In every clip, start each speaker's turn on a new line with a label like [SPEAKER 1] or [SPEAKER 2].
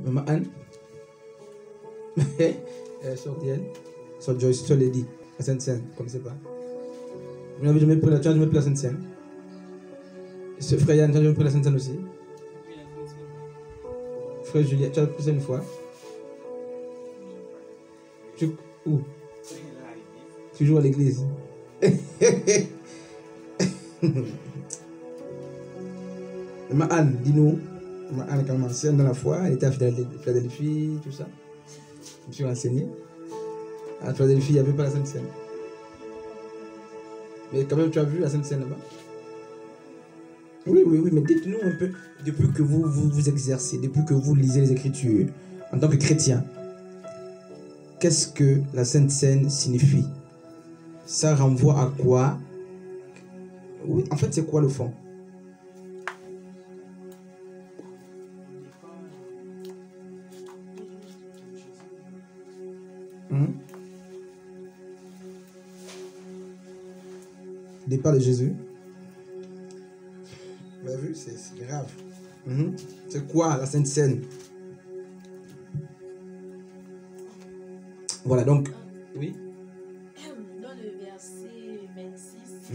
[SPEAKER 1] Maman Anne. Sœur Diane. Sœur Joyce, Sœur Lady. La Sainte Seine, vous ne connaissez pas. Tu as jamais pris la Sainte Seine. Frère Yann, tu as jamais pris la Sainte Seine aussi. Frère Julien, tu as pris ça une fois. Où? Toujours à l'église. Ma Anne, dis-nous. Ma Anne, quand même ancienne dans la foi, elle était à Philadelphie, tout ça. Je me suis renseigné. À Philadelphie, il n'y avait pas la Sainte Seine. Mais quand même, tu as vu la Sainte Seine là-bas? Oui, mais dites-nous un peu, depuis que vous exercez, depuis que vous lisez les Écritures, en tant que chrétien, qu'est-ce que la Sainte Seine signifie? Ça renvoie à quoi? Oui, en fait, c'est quoi le fond? Départ de Jésus. Vous avez vu, c'est grave. C'est quoi la Sainte Seine? Voilà, donc, oui.
[SPEAKER 2] Dans le verset 26,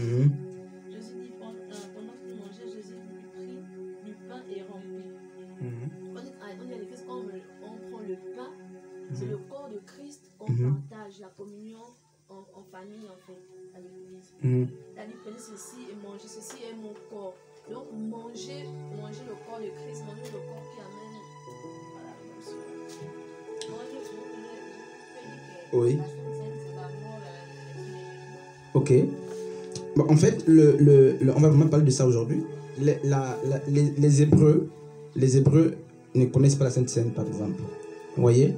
[SPEAKER 2] Jésus dit, pendant qu'il mangeait, Jésus lui prit du pain et rompit. On est à l'église, quand on prend le pain, c'est le corps de Christ qu'on partage, la communion en famille, en fait, à l'église. C'est-à-dire, prenez ceci et mangez, ceci est mon corps. Donc, manger le corps de Christ, manger le corps qui amène à la rédemption.
[SPEAKER 1] Oui. Ok. Bon, en fait, on va vraiment parler de ça aujourd'hui. Les Hébreux ne connaissent pas la Sainte Seine, par exemple. Vous voyez?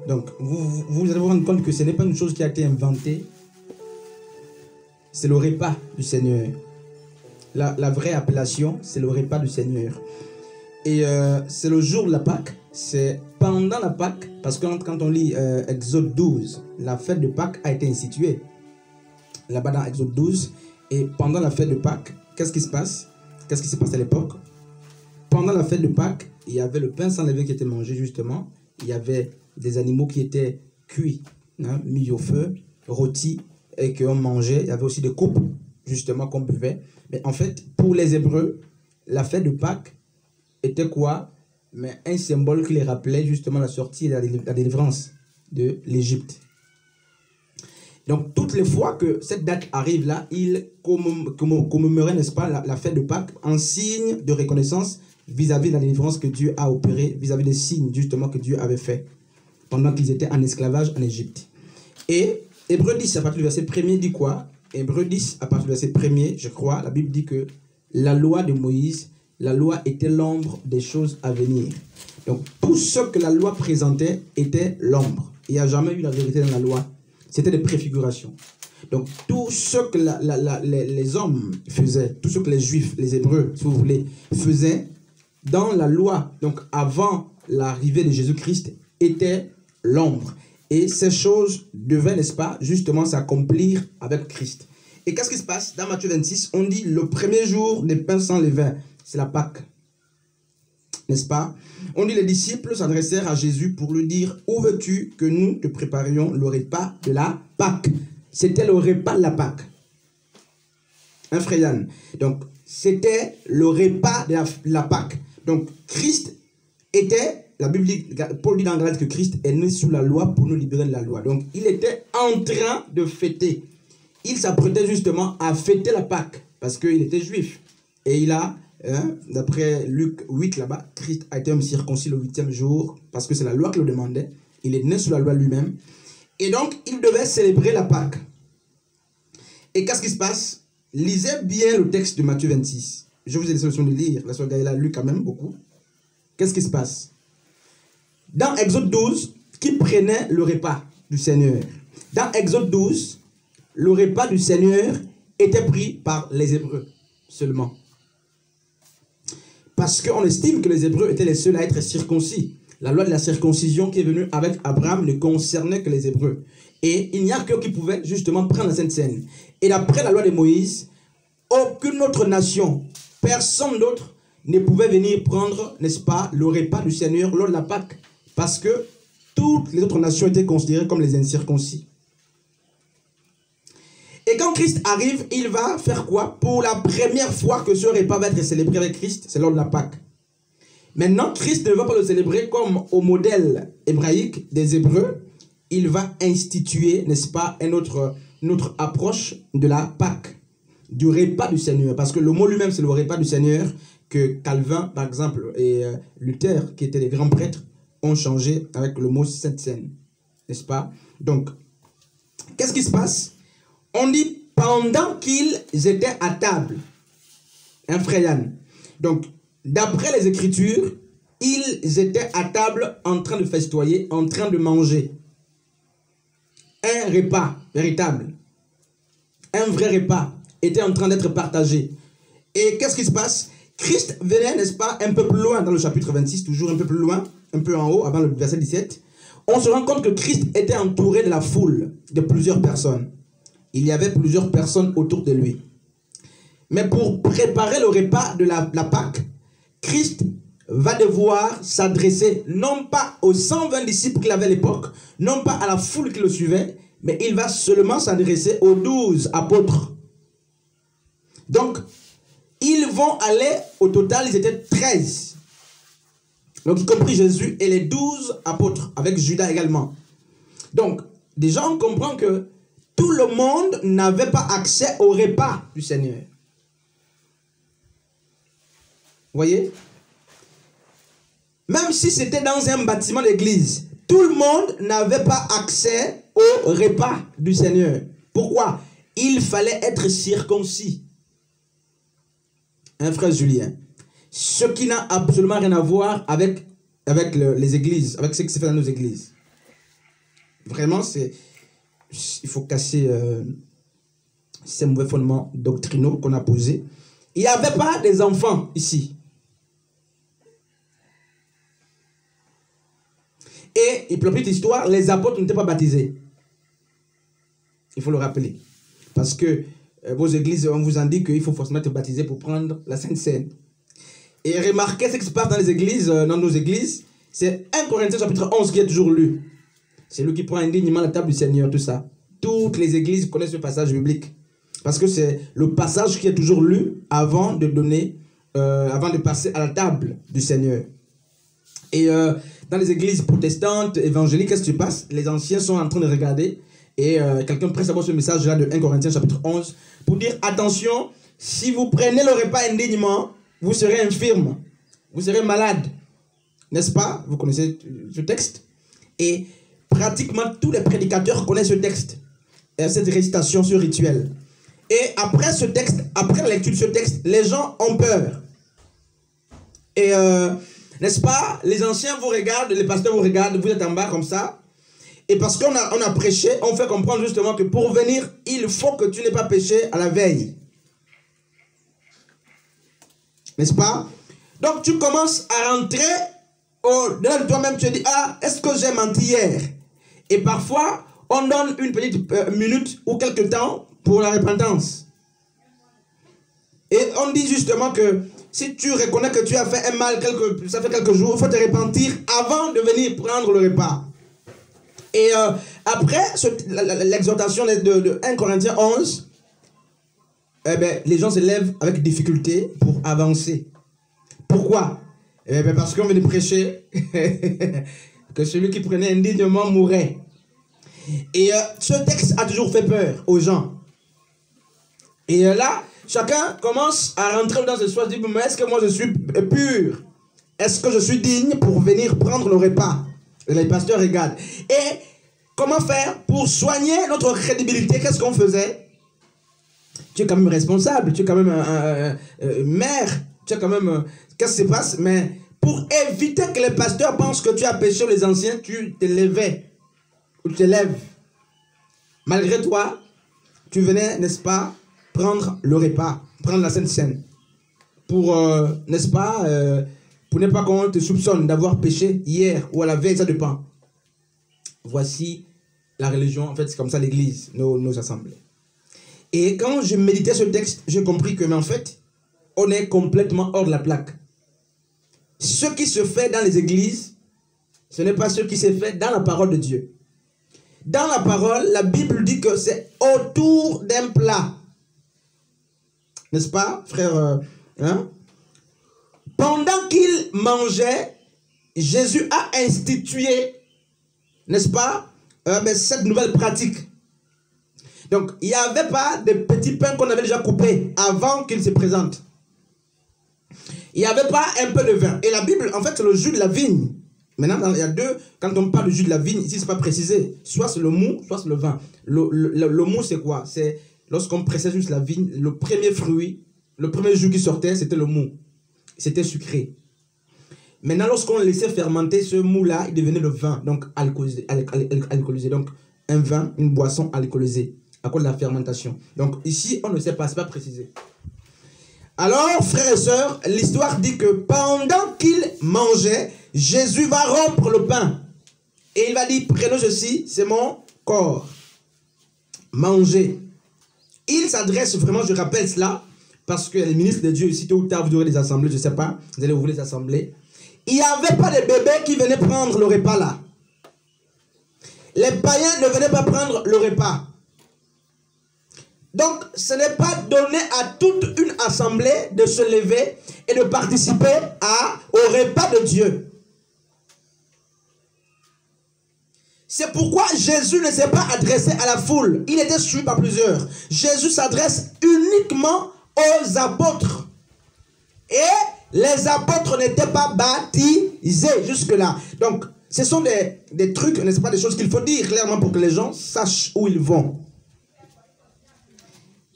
[SPEAKER 1] Donc, vous allez vous rendre compte que ce n'est pas une chose qui a été inventée. C'est le repas du Seigneur. La vraie appellation, c'est le repas du Seigneur. Et c'est le jour de la Pâque. C'est pendant la Pâque, parce que quand on lit Exode 12, la fête de Pâques a été instituée. Là-bas dans Exode 12. Et pendant la fête de Pâques, qu'est-ce qui se passe? Qu'est-ce qui s'est passé à l'époque? Pendant la fête de Pâques, il y avait le pain sans levain qui était mangé justement. Il y avait des animaux qui étaient cuits, mis au feu, rôtis et qu'on mangeait. Il y avait aussi des coupes justement qu'on buvait. Mais en fait, pour les Hébreux, la fête de Pâques était quoi? Mais un symbole qui les rappelait justement la sortie et la délivrance de l'Égypte. Donc, toutes les fois que cette date arrive là, ils commémoraient, n'est-ce pas, la fête de Pâques en signe de reconnaissance vis-à-vis de la délivrance que Dieu a opérée, vis-à-vis des signes justement que Dieu avait fait pendant qu'ils étaient en esclavage en Égypte. Et Hébreux 10 à partir du verset 1er dit quoi? Hébreux 10 à partir du verset 1er, je crois, la Bible dit que la loi de Moïse, la loi était l'ombre des choses à venir. Donc, tout ce que la loi présentait était l'ombre. Il n'y a jamais eu la vérité dans la loi. C'était des préfigurations. Donc, tout ce que les hommes faisaient, tout ce que les Juifs, les Hébreux, si vous voulez, faisaient dans la loi, donc avant l'arrivée de Jésus-Christ, était l'ombre. Et ces choses devaient, n'est-ce pas, justement s'accomplir avec Christ. Et qu'est-ce qui se passe? Dans Matthieu 26, on dit le premier jour des pains sans levain, c'est la Pâque. N'est-ce pas? On dit les disciples s'adressèrent à Jésus pour lui dire: où veux-tu que nous te préparions le repas de la Pâque? C'était le repas de la Pâque. Hein, frère Yann? Donc, c'était le repas de la Pâque. Donc, Christ était, la Bible dit, Paul dit dans Galates que Christ est né sous la loi pour nous libérer de la loi. Donc, il était en train de fêter. Il s'apprêtait justement à fêter la Pâque parce qu'il était juif. Et il a, d'après Luc 8 là-bas, Christ a été circoncis le 8e jour parce que c'est la loi qui le demandait. Il est né sous la loi lui-même. Et donc, il devait célébrer la Pâque. Et qu'est-ce qui se passe? Lisez bien le texte de Matthieu 26. Je vous ai laissé l'option de lire. La soeur Gaëla a lu quand même beaucoup. Qu'est-ce qui se passe? Dans Exode 12, qui prenait le repas du Seigneur? Dans Exode 12, le repas du Seigneur était pris par les Hébreux seulement. Parce qu'on estime que les Hébreux étaient les seuls à être circoncis. La loi de la circoncision qui est venue avec Abraham ne concernait que les Hébreux. Et il n'y a qu'eux qui pouvaient justement prendre la Sainte Seine. Et d'après la loi de Moïse, aucune autre nation, personne d'autre ne pouvaient venir prendre, n'est-ce pas, le repas du Seigneur lors de la Pâque. Parce que toutes les autres nations étaient considérées comme les incirconcis. Et quand Christ arrive, il va faire quoi? Pour la première fois que ce repas va être célébré avec Christ, c'est lors de la Pâque. Maintenant, Christ ne va pas le célébrer comme au modèle hébraïque des Hébreux. Il va instituer, n'est-ce pas, une autre approche de la Pâque, du repas du Seigneur. Parce que le mot lui-même, c'est le repas du Seigneur que Calvin, par exemple, et Luther, qui étaient les grands prêtres, ont changé avec le mot Sainte Seine. N'est-ce pas? Donc, qu'est-ce qui se passe? On dit pendant qu'ils étaient à table. Un frère Yann. Donc, d'après les Écritures, ils étaient à table en train de festoyer, en train de manger. Un repas véritable. Un vrai repas était en train d'être partagé. Et qu'est-ce qui se passe? Christ venait, n'est-ce pas, un peu plus loin dans le chapitre 26, toujours un peu plus loin, un peu en haut, avant le verset 17. On se rend compte que Christ était entouré de la foule, de plusieurs personnes. Il y avait plusieurs personnes autour de lui. Mais pour préparer le repas de la Pâque, Christ va devoir s'adresser non pas aux 120 disciples qu'il avait à l'époque, non pas à la foule qui le suivait, mais il va seulement s'adresser aux 12 apôtres. Donc, ils vont aller, au total, ils étaient 13. Donc, y compris Jésus et les 12 apôtres, avec Judas également. Donc, déjà, on comprend que tout le monde n'avait pas accès au repas du Seigneur. Vous voyez? Même si c'était dans un bâtiment d'église, tout le monde n'avait pas accès au repas du Seigneur. Pourquoi? Il fallait être circoncis. Hein, frère Julien? Ce qui n'a absolument rien à voir avec les églises, avec ce qui se fait dans nos églises. Vraiment, il faut casser ces mauvais fondements doctrinaux qu'on a posés. Il n'y avait pas des enfants ici. Et pour la petite histoire, les apôtres n'étaient pas baptisés. Il faut le rappeler. Parce que vos églises, on vous en dit qu'il faut forcément être baptisé pour prendre la Sainte Seine. Et remarquez ce qui se passe dans les églises, dans nos églises. C'est 1 Corinthiens chapitre 11 qui est toujours lu. C'est lui qui prend indignement la table du Seigneur, tout ça. Toutes les églises connaissent ce passage biblique. Parce que c'est le passage qui est toujours lu avant de passer à la table du Seigneur. Et dans les églises protestantes, évangéliques, qu'est-ce qui se passe? Les anciens sont en train de regarder. Et quelqu'un presse à voir ce message-là de 1 Corinthiens chapitre 11 pour dire, attention, si vous prenez le repas indignement, vous serez infirme, vous serez malade. N'est-ce pas? Vous connaissez ce texte? Et pratiquement tous les prédicateurs connaissent ce texte. Et cette récitation, ce rituel. Et après ce texte, après la lecture de ce texte, les gens ont peur. Et n'est-ce pas? Les anciens vous regardent, les pasteurs vous regardent, vous êtes en bas comme ça. Et parce qu'on a prêché, on fait comprendre justement que pour venir, il faut que tu n'aies pas péché à la veille. N'est-ce pas? Donc tu commences à rentrer au-delà de toi-même, tu te dis, ah, est-ce que j'ai menti hier? Et parfois, on donne une petite minute ou quelque temps pour la repentance. Et on dit justement que si tu reconnais que tu as fait un mal, ça fait quelques jours, il faut te repentir avant de venir prendre le repas. Et après l'exhortation de 1 Corinthiens 11, eh bien, les gens se lèvent avec difficulté pour avancer. Pourquoi? Eh bien, parce qu'on veut prêcher que celui qui prenait indignement mourait. Et ce texte a toujours fait peur aux gens. Et là, chacun commence à rentrer dans ce soir, dit, mais est-ce que moi je suis pur? Est-ce que je suis digne pour venir prendre le repas? Et les pasteurs regardent. Et comment faire pour soigner notre crédibilité? Qu'est-ce qu'on faisait? Tu es quand même responsable, tu es quand même maire, tu es quand même... Qu'est-ce qui se passe? Mais pour éviter que les pasteurs pensent que tu as péché, les anciens, tu te levais. Ou tu te lèves. Malgré toi, tu venais, n'est-ce pas, prendre le repas, prendre la Sainte Seine. Pour, n'est-ce pas, pour ne pas qu'on te soupçonne d'avoir péché hier ou à la veille, ça dépend. Voici la religion, en fait, c'est comme ça l'église, nos assemblées. Et quand je méditais ce texte, j'ai compris que, mais en fait, on est complètement hors de la plaque. ce qui se fait dans les églises, ce n'est pas ce qui s'est fait dans la parole de Dieu. Dans la parole, la Bible dit que c'est autour d'un plat. N'est-ce pas, frère hein? Pendant qu'il mangeait, Jésus a institué, n'est-ce pas, cette nouvelle pratique. Donc, il n'y avait pas de petits pains qu'on avait déjà coupés avant qu'il se présente. Il n'y avait pas un peu de vin. Et la Bible, en fait, c'est le jus de la vigne. Maintenant, il y a deux. Quand on parle du jus de la vigne, ici, ce n'est pas précisé. Soit c'est le mou, soit c'est le vin. Le mou, c'est quoi? C'est lorsqu'on pressait juste la vigne, le premier fruit, le premier jus qui sortait, c'était le mou. C'était sucré. Maintenant, lorsqu'on laissait fermenter ce mou-là, il devenait le vin, donc alcoolisé. Donc, un vin, une boisson alcoolisée, à cause de la fermentation. Donc, ici, on ne sait pas, ce n'est pas précisé. Alors, frères et sœurs, l'histoire dit que pendant qu'il mangeait, Jésus va rompre le pain. Et il va dire, prenez ceci, c'est mon corps. Mangez. Il s'adresse vraiment, je rappelle cela, parce que les ministres de Dieu, ici, tôt ou tard, vous aurez des assemblées, je ne sais pas, vous allez ouvrir les assemblées. Il n'y avait pas de bébés qui venaient prendre le repas là. Les païens ne venaient pas prendre le repas. Donc, ce n'est pas donné à toute une assemblée de se lever et de participer au repas de Dieu. C'est pourquoi Jésus ne s'est pas adressé à la foule. Il était suivi par plusieurs. Jésus s'adresse uniquement aux apôtres. Et les apôtres n'étaient pas baptisés jusque-là. Donc, ce sont des trucs, n'est-ce pas, des choses qu'il faut dire clairement pour que les gens sachent où ils vont.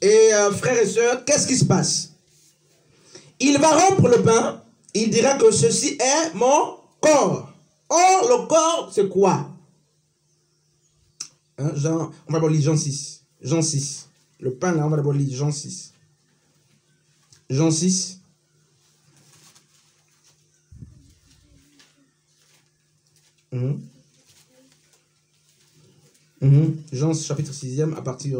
[SPEAKER 1] Et frères et sœurs, qu'est-ce qui se passe? Il va rompre le pain. Il dira que ceci est mon corps. Or, le corps, c'est quoi? Hein, on va d'abord lire Jean 6. Jean 6. Le pain, là, on va d'abord lire Jean 6. Jean 6. Jean chapitre 6e à partir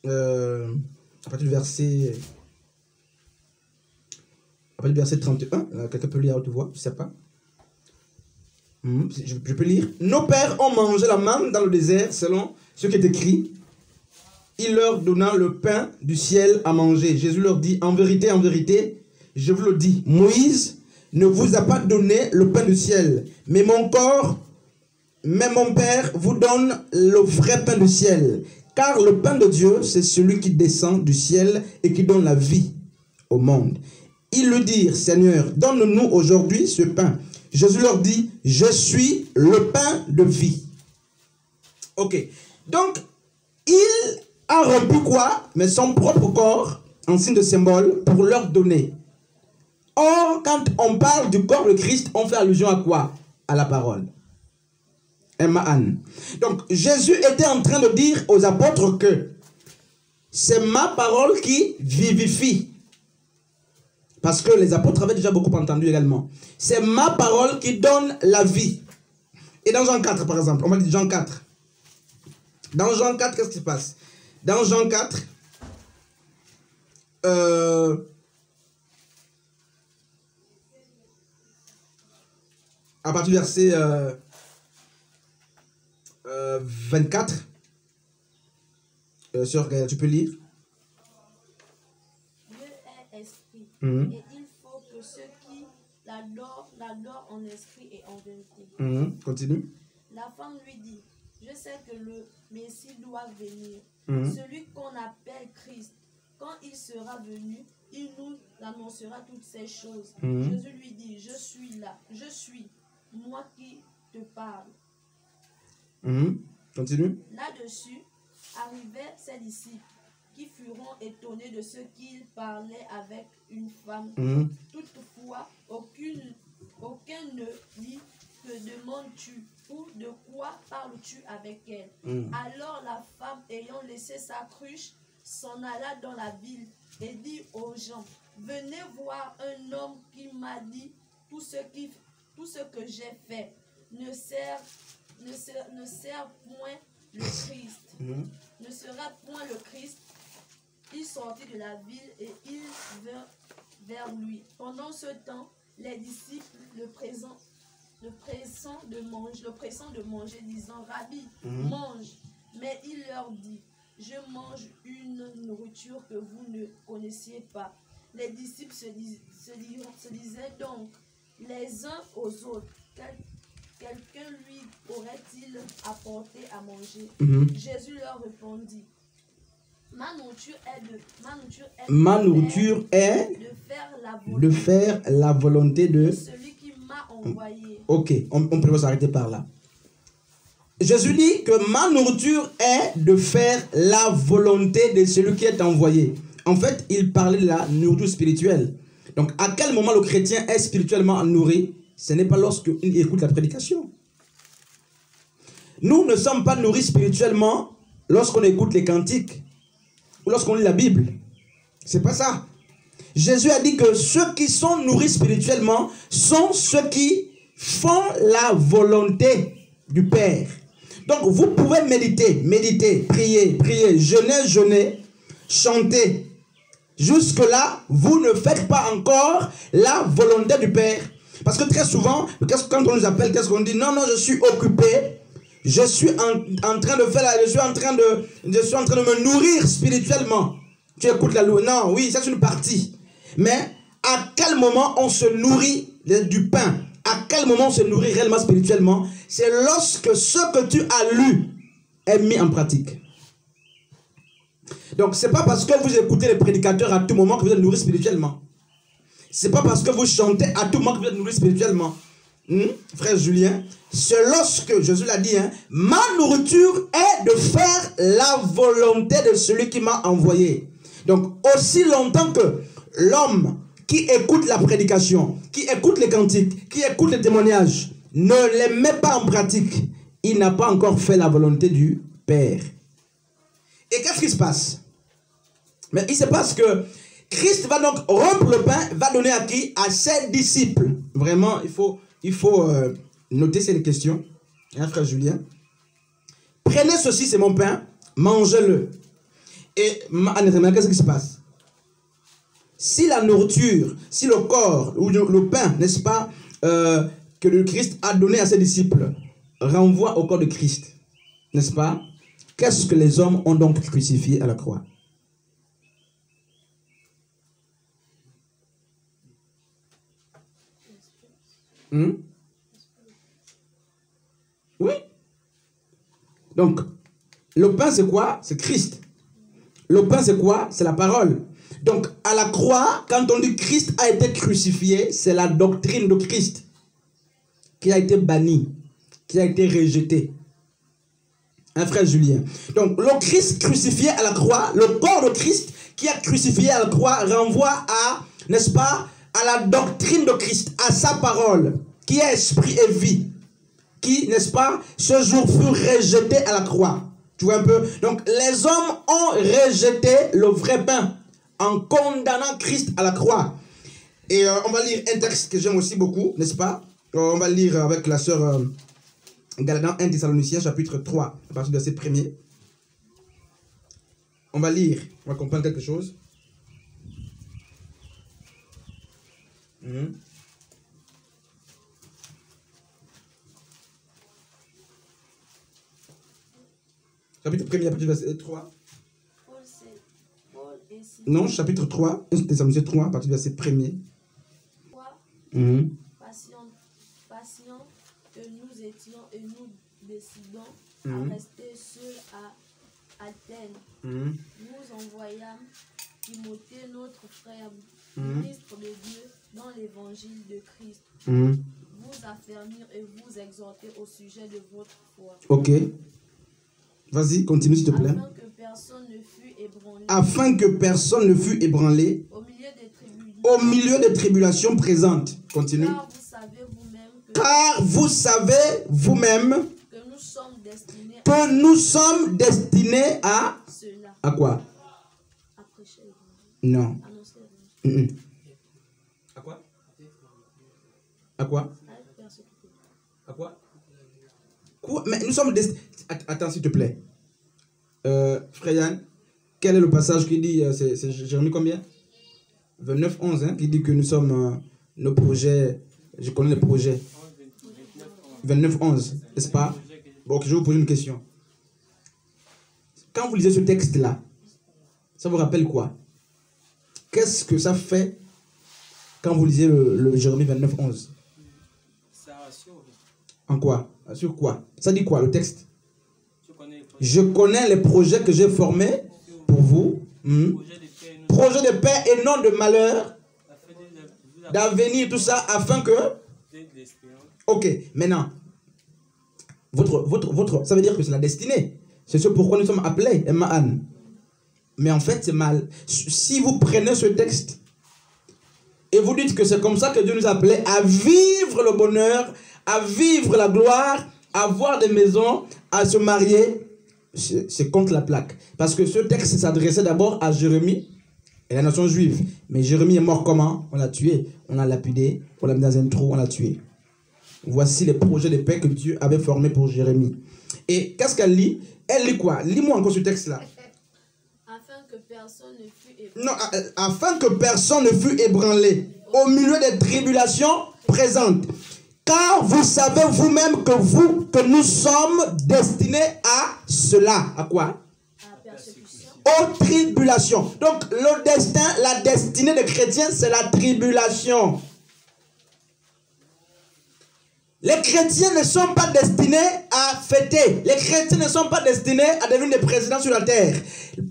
[SPEAKER 1] du verset 31. Quelqu'un peut lire à haute voix, je ne sais pas. Je peux lire. Nos pères ont mangé la manne dans le désert selon ce qui est écrit. Il leur donna le pain du ciel à manger. Jésus leur dit, en vérité, je vous le dis, Moïse ne vous a pas donné le pain du ciel, mais mon Père vous donne le vrai pain du ciel. Car le pain de Dieu, c'est celui qui descend du ciel et qui donne la vie au monde. Ils lui dirent, Seigneur, donne-nous aujourd'hui ce pain. Jésus leur dit, je suis le pain de vie. Ok. Donc, il a rompu quoi? Mais son propre corps, en signe de symbole, pour leur donner. Or, quand on parle du corps de Christ, on fait allusion à quoi? À la parole. Donc, Jésus était en train de dire aux apôtres que c'est ma parole qui vivifie. Parce que les apôtres avaient déjà beaucoup entendu également. C'est ma parole qui donne la vie. Et dans Jean 4, par exemple, on va dire Jean 4. Dans Jean 4, qu'est-ce qui se passe? Dans Jean 4, à partir du verset 24, tu peux lire.
[SPEAKER 2] Dieu est esprit, et il faut que ceux qui l'adorent en esprit et en vérité.
[SPEAKER 1] Continue.
[SPEAKER 2] La femme lui dit, je sais que le Messie doit venir, celui qu'on appelle Christ. Quand il sera venu, il nous annoncera toutes ces choses. Jésus lui dit, je suis là, je suis, moi qui te parle.
[SPEAKER 1] Continue.
[SPEAKER 2] Là-dessus, arrivaient ses disciples, qui furent étonnés de ce qu'il parlait avec une femme. Toutefois, aucun ne dit, que demandes-tu ou de quoi parles-tu avec elle? Alors la femme, ayant laissé sa cruche, s'en alla dans la ville et dit aux gens, venez voir un homme qui m'a dit tout ce que j'ai fait. Ne sert point le Christ. Ne sera point le Christ. Il sortit de la ville et il vint vers lui. Pendant ce temps, les disciples le pressant de manger, disant, Rabbi, mange. Mais il leur dit, je mange une nourriture que vous ne connaissiez pas. Les disciples se disaient donc les uns aux autres, quelqu'un lui aurait-il apporté à manger? Jésus leur répondit, ma nourriture est de faire la volonté de celui qui m'a envoyé.
[SPEAKER 1] Ok, on peut s'arrêter par là. Jésus dit que ma nourriture est de faire la volonté de celui qui est envoyé. En fait, il parlait de la nourriture spirituelle. Donc, à quel moment le chrétien est spirituellement nourri? Ce n'est pas lorsqu'il écoute la prédication. Nous ne sommes pas nourris spirituellement lorsqu'on écoute les cantiques ou lorsqu'on lit la Bible. C'est pas ça. Jésus a dit que ceux qui sont nourris spirituellement sont ceux qui font la volonté du Père. Donc, vous pouvez méditer, prier, jeûner, chanter. Jusque-là, vous ne faites pas encore la volonté du Père. Parce que très souvent, quand on nous appelle, qu'est-ce qu'on dit? Non, je suis occupé. Je suis en train de faire, je suis en train de me nourrir spirituellement. Tu écoutes la louange. Non, oui, c'est une partie. Mais à quel moment on se nourrit du pain? À quel moment on se nourrit réellement spirituellement? C'est lorsque ce que tu as lu est mis en pratique. Donc, ce n'est pas parce que vous écoutez les prédicateurs à tout moment que vous êtes nourri spirituellement. Ce n'est pas parce que vous chantez à tout moment que vous êtes nourri spirituellement. Frère Julien, c'est lorsque, Jésus l'a dit, ma nourriture est de faire la volonté de celui qui m'a envoyé. Donc, aussi longtemps que l'homme qui écoute la prédication, qui écoute les cantiques, qui écoute les témoignages, ne les met pas en pratique, il n'a pas encore fait la volonté du Père. Et qu'est-ce qui se passe? Mais il se passe que Christ va donc rompre le pain, va donner à qui? À ses disciples. Vraiment, il faut noter ces questions. Frère Julien. Prenez ceci, c'est mon pain, mangez-le. Et qu'est-ce qui se passe? Si la nourriture, si le corps ou le pain, n'est-ce pas, que le Christ a donné à ses disciples, renvoie au corps de Christ, n'est-ce pas? Qu'est-ce que les hommes ont donc crucifié à la croix? Oui. Donc, le pain c'est quoi? C'est Christ. Le pain c'est quoi? C'est la parole. Donc, à la croix, quand on dit Christ a été crucifié, c'est la doctrine de Christ qui a été bannie, qui a été rejetée. Frère Julien. Donc, le Christ crucifié à la croix, le corps de Christ qui a crucifié à la croix renvoie à, n'est-ce pas, à la doctrine de Christ, à sa parole, qui est esprit et vie, qui, n'est-ce pas, ce jour fut rejeté à la croix. Tu vois un peu? Donc, les hommes ont rejeté le vrai pain en condamnant Christ à la croix. Et on va lire un texte que j'aime aussi beaucoup, n'est-ce pas? On va lire avec la sœur Galatan 1 Thessaloniciens chapitre 3, à partir du verset 1er. On va lire, on va comprendre quelque chose. Chapitre 1er, à partir du verset 3. Non, chapitre 3, 1 Thessaloniciens 3, à partir du verset 1er.
[SPEAKER 2] Patient que nous étions et nous décidons à rester seuls à Athènes. Nous envoyâmes Timothée, notre frère, ministre de Dieu, dans l'évangile de Christ, vous affermir et vous exhorter au sujet de votre foi.
[SPEAKER 1] Ok. Vas-y, continue s'il te plaît.
[SPEAKER 2] Afin que personne ne fût ébranlé
[SPEAKER 1] au milieu des tribulations présentes. Continue. Car vous savez vous-même
[SPEAKER 2] que
[SPEAKER 1] nous sommes destinés à
[SPEAKER 2] cela.
[SPEAKER 1] À quoi?
[SPEAKER 2] À prêcher.
[SPEAKER 1] Non. À quoi? À quoi? À quoi? Quoi? Mais nous sommes destinés. Attends s'il te plaît. Frère Yann, quel est le passage qui dit, c'est Jérémie combien? 29, 11, hein, qui dit que nous sommes nos projets. Je connais les projets. 29, 11, n'est-ce pas? Bon, je vais vous poser une question. Quand vous lisez ce texte-là, ça vous rappelle quoi? Qu'est-ce que ça fait quand vous lisez le Jérémie 29, 11?
[SPEAKER 3] Ça rassure.
[SPEAKER 1] En quoi? Sur quoi? Ça dit quoi, le texte? Je connais les projets que j'ai formés pour vous. Projet de paix et non de malheur, d'avenir, tout ça, afin que... Ok, maintenant, ça veut dire que c'est la destinée. C'est ce pourquoi nous sommes appelés, Emmaan. Mais en fait, c'est mal. Si vous prenez ce texte et vous dites que c'est comme ça que Dieu nous a appelés à vivre le bonheur, à vivre la gloire, à avoir des maisons, à se marier, c'est contre la plaque. Parce que ce texte s'adressait d'abord à Jérémie et la nation juive. Mais Jérémie est mort comment? On l'a tué. On l'a lapidé, on l'a mis dans un trou, on l'a tué. Voici les projets de paix que Dieu avait formés pour Jérémie. Et qu'est-ce qu'elle lit? Elle lit quoi? Lis-moi encore ce texte-là.
[SPEAKER 2] Afin que personne ne fût ébranlé.
[SPEAKER 1] Non, afin que personne ne fût ébranlé au milieu des tribulations présentes. Car vous savez vous-même que nous sommes destinés à cela. À quoi?
[SPEAKER 2] À persécution.
[SPEAKER 1] Aux tribulations. Donc, le destin, la destinée des chrétiens, c'est la tribulation. Les chrétiens ne sont pas destinés à fêter. Les chrétiens ne sont pas destinés à devenir des présidents sur la terre.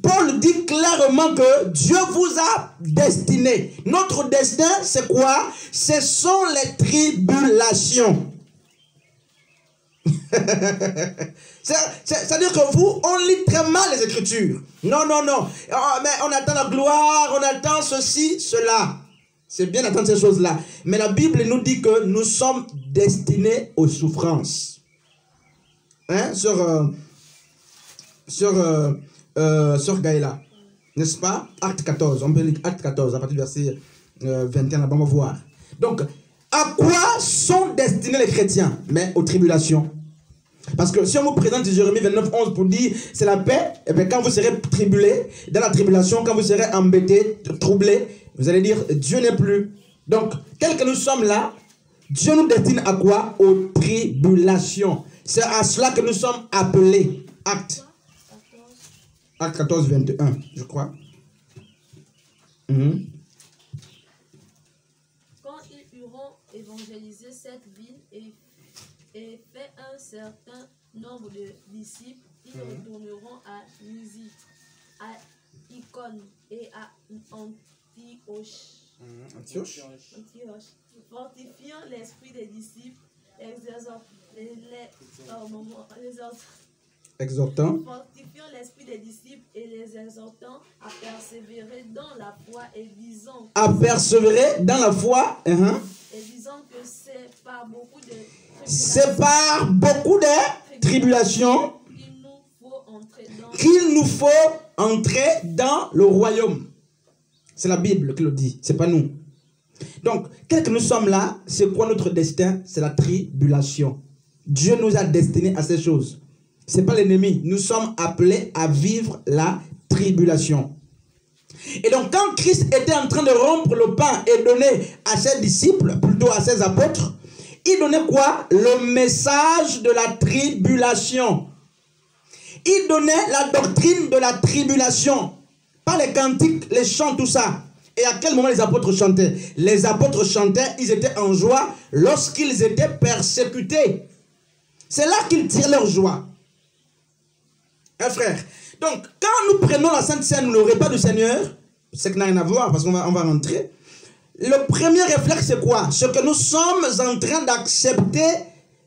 [SPEAKER 1] Paul dit clairement que Dieu vous a destinés. Notre destin, c'est quoi? Ce sont les tribulations. C'est-à-dire que vous, on lit très mal les Écritures. Non, non, non. Oh, mais on attend la gloire, on attend ceci, cela. C'est bien d'attendre ces choses-là. Mais la Bible nous dit que nous sommes destinés aux souffrances. Hein? Sur Gaïla. N'est-ce pas? Acte 14. On peut lire Acte 14 à partir du verset 21. Là-bas, on va voir. Donc, à quoi sont destinés les chrétiens? Mais aux tribulations. Parce que si on vous présente Jérémie 29, 11 pour dire c'est la paix, et bien quand vous serez tribulé, dans la tribulation, quand vous serez embêté, troublé, vous allez dire Dieu n'est plus. Donc, tel que nous sommes là, Dieu nous destine à quoi? Aux tribulations. C'est à cela que nous sommes appelés. Acte 14, 21, je crois.
[SPEAKER 2] Quand ils euront évangélisé cette ville et fait un certain nombre de disciples, ils retourneront à Lysie, à Icône et à Antioche. Fortifiant l'esprit des disciples, fortifiant l'esprit des disciples et les exhortant à persévérer dans la foi et disant
[SPEAKER 1] à persévérer dans la foi
[SPEAKER 2] et disant que c'est par beaucoup de
[SPEAKER 1] tribulations qu'il nous faut entrer dans le royaume. C'est la Bible qui le dit, c'est pas nous. Donc, tel que nous sommes là, c'est quoi notre destin? C'est la tribulation. Dieu nous a destinés à ces choses. C'est pas l'ennemi. Nous sommes appelés à vivre la tribulation. Et donc, quand Christ était en train de rompre le pain et donner à ses disciples, plutôt à ses apôtres, il donnait quoi? Le message de la tribulation. Il donnait la doctrine de la tribulation. Pas les cantiques, les chants, tout ça. Et à quel moment les apôtres chantaient? Les apôtres chantaient, ils étaient en joie lorsqu'ils étaient persécutés. C'est là qu'ils tirent leur joie. Hein, frère? Donc, quand nous prenons la Sainte Seine, le repas du Seigneur, c'est que n'a rien à voir parce qu'on va rentrer. Le premier réflexe, c'est quoi? C'est que nous sommes en train d'accepter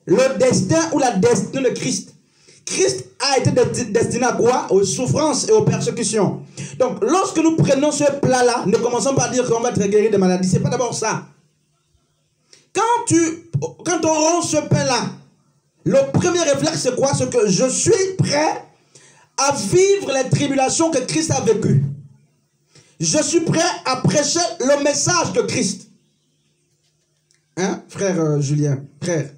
[SPEAKER 1] le destin ou la destinée de Christ. Christ a été destiné à quoi? Aux souffrances et aux persécutions. Donc, lorsque nous prenons ce plat-là, ne commençons pas à dire qu'on va être guéri de maladies. Ce n'est pas d'abord ça. Quand on rompt ce pain-là, le premier réflexe, c'est quoi? C'est que je suis prêt à vivre les tribulations que Christ a vécues. Je suis prêt à prêcher le message de Christ. Hein, frère Julien? Frère?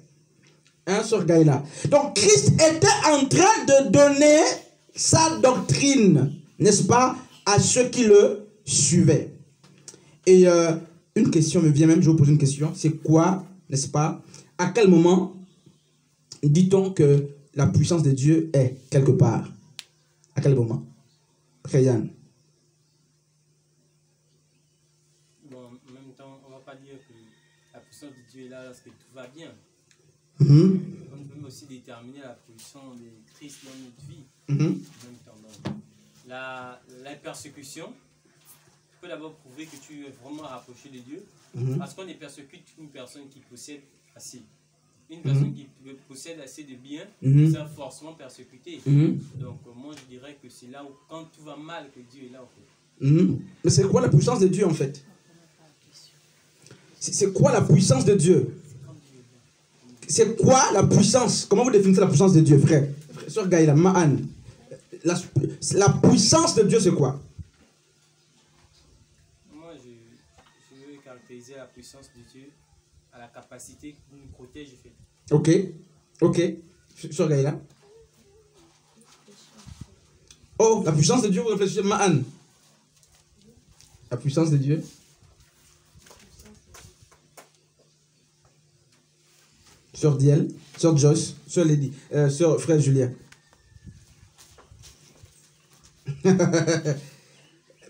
[SPEAKER 1] Hein, sur Gaïla. Donc, Christ était en train de donner sa doctrine, n'est-ce pas, à ceux qui le suivaient. Et une question me vient même, je vais vous poser une question. C'est quoi, n'est-ce pas? À quel moment dit-on que la puissance de Dieu est quelque part? À quel moment? Yann.
[SPEAKER 3] Bon, en même temps, on ne va pas dire que la puissance de Dieu est là lorsque tout va bien. On peut aussi déterminer la puissance de Christ dans notre vie. En même temps, donc, la persécution, tu peux d'abord prouver que tu es vraiment rapproché de Dieu. Parce qu'on est persécute une personne qui possède assez. Une personne qui possède assez de biens, c'est forcément persécuté. Donc moi je dirais que c'est là où quand tout va mal que Dieu est là en fait.
[SPEAKER 1] Mais c'est quoi la puissance de Dieu en fait? C'est quoi la puissance de Dieu? C'est quoi la puissance? Comment vous définissez la puissance de Dieu, frère? Sœur Gaïla, Mahan. La puissance de Dieu c'est quoi?
[SPEAKER 3] Moi je veux caractériser la puissance de Dieu à la capacité qu'il nous protège en fait.
[SPEAKER 1] Ok. Sœur Gaïla. Oh, la puissance de Dieu, vous réfléchissez, Mahan. La puissance de Dieu. Sœur Diel, Sœur Joyce, Sœur Lady, Sœur Frère Julien.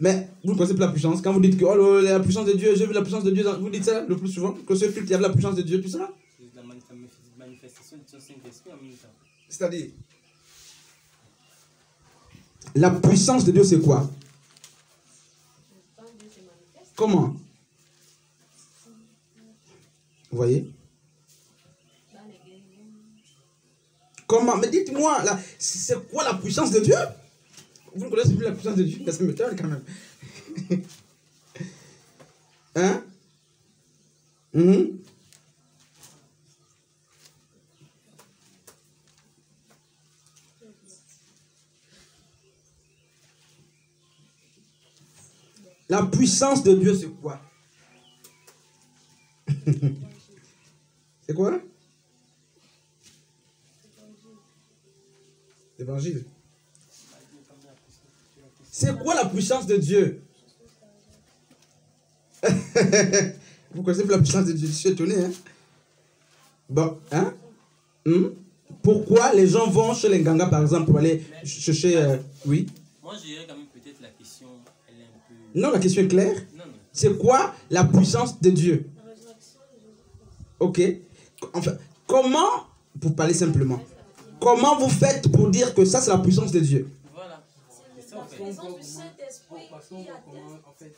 [SPEAKER 1] Mais vous ne connaissez pas la puissance. Quand vous dites que oh, la puissance de Dieu, j'ai vu la puissance de Dieu, vous dites ça le plus souvent, que ce culte, il y avait la puissance de Dieu, tout ça.
[SPEAKER 3] C'est la manifestation de son Saint-Esprit en même temps.
[SPEAKER 1] C'est-à-dire, la puissance de Dieu, c'est quoi? Comment? Vous voyez? Comment? Mais dites-moi, c'est quoi la puissance de Dieu? Vous ne connaissez plus la puissance de Dieu? Ça m'étonne quand même. Hein? La puissance de Dieu, c'est quoi? C'est quoi? L'évangile. C'est quoi la puissance de Dieu? Vous connaissez plus la puissance de Dieu? Je suis étonné. Hein? Bon, hein? Pourquoi les gens vont chez les Nganga, par exemple, pour aller chercher... oui?
[SPEAKER 3] Moi, je dirais quand même peut-être la question, elle est un peu...
[SPEAKER 1] Non, la question est claire.
[SPEAKER 3] Non.
[SPEAKER 1] C'est quoi la puissance de Dieu? Ok. Enfin, comment, pour parler simplement, comment vous faites pour dire que ça, c'est la puissance de Dieu?
[SPEAKER 3] Voilà. C'est ça, en fait.
[SPEAKER 2] Parce qu'on voit comment, en fait...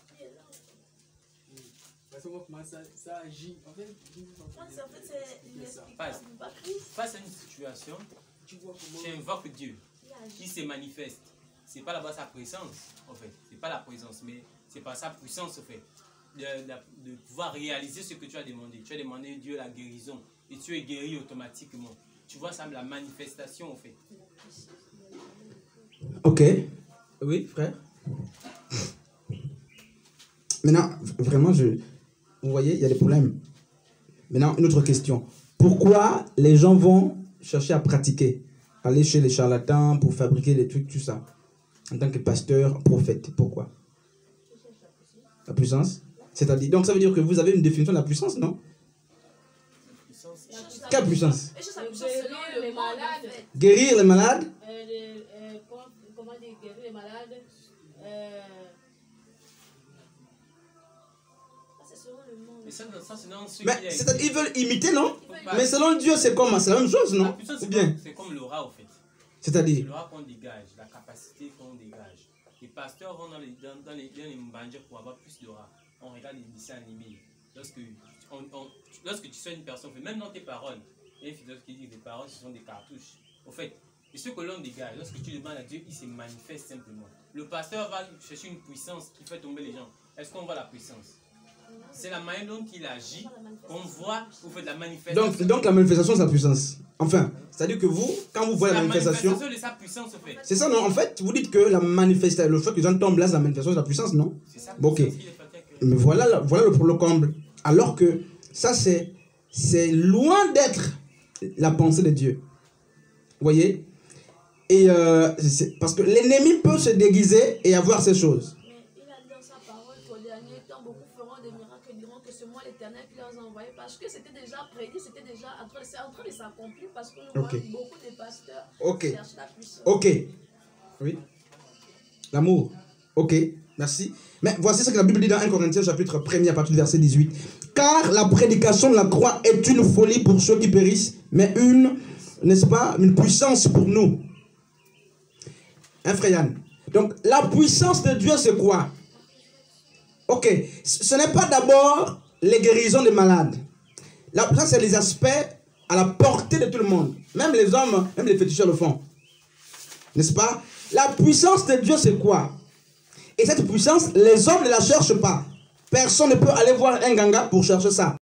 [SPEAKER 4] Parce qu'on voit comment ça agit. En fait,
[SPEAKER 3] face à une situation, tu invoques Dieu. Il se manifeste. C'est pas là-bas sa présence, en fait. C'est pas la présence, mais c'est pas sa puissance, en fait. De pouvoir réaliser ce que tu as demandé. Tu as demandé Dieu la guérison. Et tu es guéri automatiquement. Tu vois ça, la manifestation, en fait.
[SPEAKER 1] Ok. Oui, frère. Maintenant, vraiment, vous voyez, il y a des problèmes. Maintenant, une autre question. Pourquoi les gens vont chercher à pratiquer? Aller chez les charlatans pour fabriquer des trucs, tout ça. En tant que pasteur, prophète. Pourquoi? La puissance? C'est-à-dire, donc ça veut dire que vous avez une définition de la puissance, non? Quelle puissance? Guérir les malades?
[SPEAKER 2] Comment dire, guérir les malades?
[SPEAKER 1] Mais c'est-à-dire, ils veulent imiter, non? Mais selon Dieu, c'est comment? C'est la même chose, non? Ou bien?
[SPEAKER 3] C'est comme l'aura, en fait.
[SPEAKER 1] C'est-à-dire?
[SPEAKER 3] L'aura qu'on dégage, la capacité qu'on dégage. Les pasteurs vont dans les mbanjas pour avoir plus d'aura. On regarde les dessins animés. Lorsque tu sois une personne, même dans tes paroles, il y a un philosophe qui dit que les paroles, ce sont des cartouches. En fait, et ce que l'on dégage, lorsque tu demandes à Dieu, il se manifeste simplement. Le pasteur va chercher une puissance qui fait tomber les gens. Est-ce qu'on voit la puissance? C'est la manière dont il agit qu'on voit ou fait de la manifestation.
[SPEAKER 1] Donc la manifestation, c'est la puissance. Enfin, c'est-à-dire que vous, quand vous voyez la manifestation...
[SPEAKER 3] de sa puissance, en fait.
[SPEAKER 1] C'est ça, non? En fait, vous dites que la manifestation, le fait que les gens tombent là, c'est la manifestation de la puissance, non?
[SPEAKER 3] C'est ça.
[SPEAKER 1] Bon, ok. Mais voilà le comble. Alors que ça, c'est loin d'être la pensée de Dieu. Vous voyez? Et parce que l'ennemi peut se déguiser et avoir ces choses.
[SPEAKER 2] Mais il a dit dans sa parole qu'au dernier temps, beaucoup feront l'Éternel qui les a envoyés parce que c'était déjà prédit, c'était déjà en train de s'accomplir parce que nous voyons beaucoup de pasteurs cherchent la puissance.
[SPEAKER 1] Ok. Oui. L'amour. Ok. Merci. Mais voici ce que la Bible dit dans 1 Corinthiens chapitre 1er à partir du verset 18. Car la prédication de la croix est une folie pour ceux qui périssent, mais n'est-ce pas, une puissance pour nous. Hein, frère Yann? Donc, la puissance de Dieu, c'est quoi? Ok. Ce n'est pas d'abord les guérisons des malades. La puissance, c'est les aspects à la portée de tout le monde. Même les hommes, même les féticheurs le font. N'est-ce pas? La puissance de Dieu, c'est quoi? Et cette puissance, les hommes ne la cherchent pas. Personne ne peut aller voir un ganga pour chercher ça.